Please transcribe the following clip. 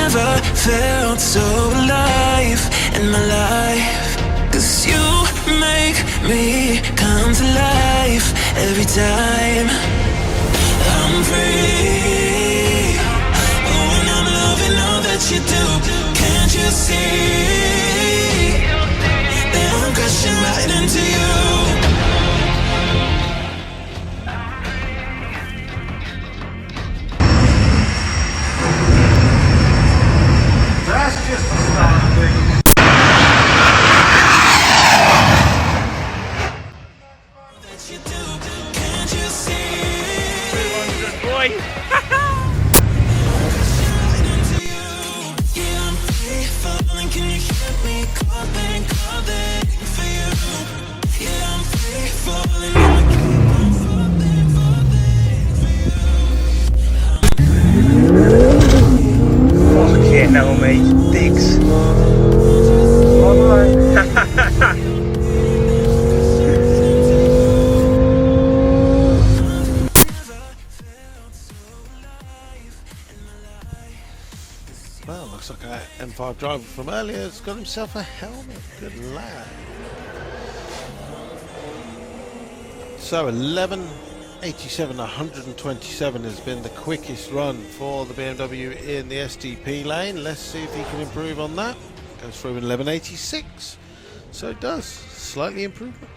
never felt so alive in my life. 'Cause you make me come to life every time. I'm free. Oh, and I'm loving all that you do. Can't you see that I'm crashing right into you? That's just the start of things. Can't you see? 200 boy. Yeah, I'm free falling. Can you hear me calling for you? Yeah, I'm free falling. Fucking hell, mate. Dicks. Well, looks like our M5 driver from earlier has got himself a helmet. Good lad. So 11:87, 127 has been the quickest run for the BMW in the SDP lane. Let's see if he can improve on that. Goes through in 11:86. So it does. Slightly improvement.